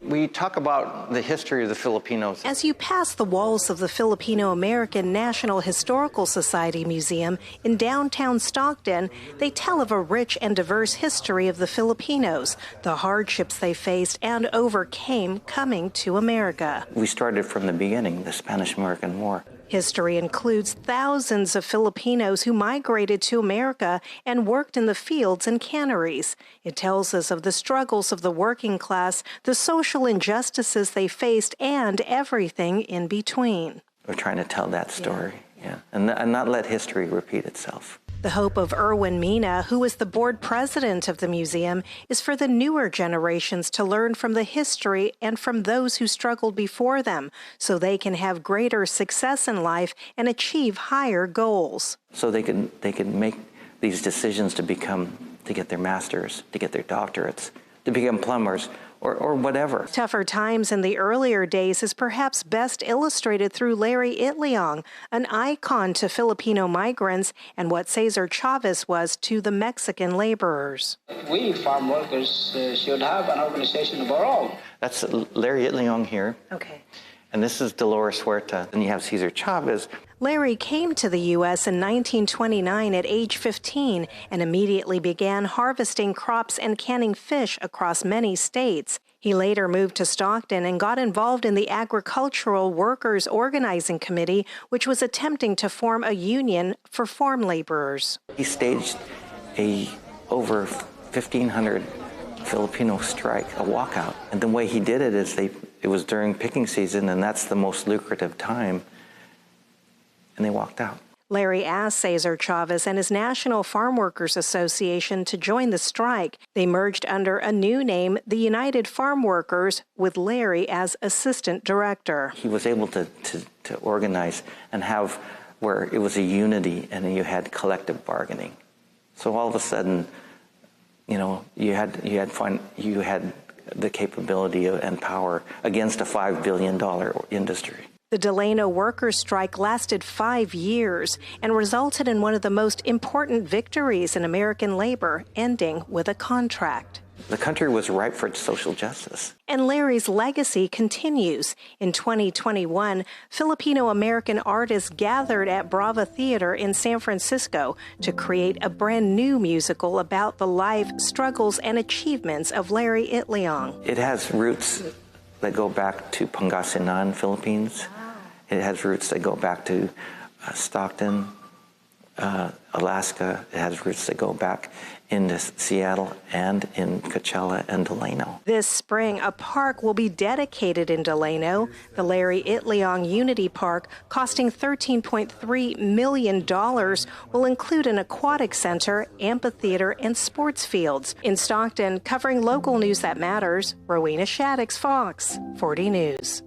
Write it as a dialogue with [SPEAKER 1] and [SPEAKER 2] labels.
[SPEAKER 1] We talk about the history of the Filipinos.
[SPEAKER 2] As you pass the walls of the Filipino-American National Historical Society Museum in downtown Stockton, they tell of a rich and diverse history of the Filipinos, the hardships they faced and overcame coming to America.
[SPEAKER 1] We started from the beginning, the Spanish-American War.
[SPEAKER 2] History includes thousands of Filipinos who migrated to America and worked in the fields and canneries. It tells us of the struggles of the working class, the social injustices they faced, and everything in between.
[SPEAKER 1] We're trying to tell that story, and not let history repeat itself.
[SPEAKER 2] The hope of Erwin Mina, who is the board president of the museum, is for the newer generations to learn from the history and from those who struggled before them, so they can have greater success in life and achieve higher goals.
[SPEAKER 1] So they can make these decisions to get their masters, to get their doctorates, to become plumbers, or whatever.
[SPEAKER 2] Tougher times in the earlier days is perhaps best illustrated through Larry Itliong, an icon to Filipino migrants and what Cesar Chavez was to the Mexican laborers.
[SPEAKER 3] We farm workers should have an organization of our own.
[SPEAKER 1] That's Larry Itliong here.
[SPEAKER 2] Okay.
[SPEAKER 1] And this is Dolores Huerta. And you have Cesar Chavez.
[SPEAKER 2] Larry came to the U.S. in 1929 at age 15 and immediately began harvesting crops and canning fish across many states. He later moved to Stockton and got involved in the Agricultural Workers Organizing Committee, which was attempting to form a union for farm laborers.
[SPEAKER 1] He staged over 1,500 Filipino strike, a walkout. And the way he did it is it was during picking season, and that's the most lucrative time. And they walked out.
[SPEAKER 2] Larry asked Cesar Chavez and his National Farm Workers Association to join the strike. They merged under a new name, the United Farm Workers, with Larry as assistant director.
[SPEAKER 1] He was able to organize and have where it was a unity and you had collective bargaining. So all of a sudden, you had the capability and power against a $5 billion industry.
[SPEAKER 2] The Delano workers' strike lasted 5 years and resulted in one of the most important victories in American labor, ending with a contract.
[SPEAKER 1] The country was ripe for social justice.
[SPEAKER 2] And Larry's legacy continues. In 2021, Filipino-American artists gathered at Brava Theater in San Francisco to create a brand new musical about the life, struggles, and achievements of Larry Itliong.
[SPEAKER 1] It has roots that go back to Pangasinan, Philippines. It has roots that go back to Stockton, Alaska. It has roots that go back into Seattle and in Coachella and Delano.
[SPEAKER 2] This spring, a park will be dedicated in Delano, the Larry Itliong Unity Park, costing $13.3 million, will include an aquatic center, amphitheater, and sports fields. In Stockton, covering local news that matters, Rowena Shaddix, Fox 40 News.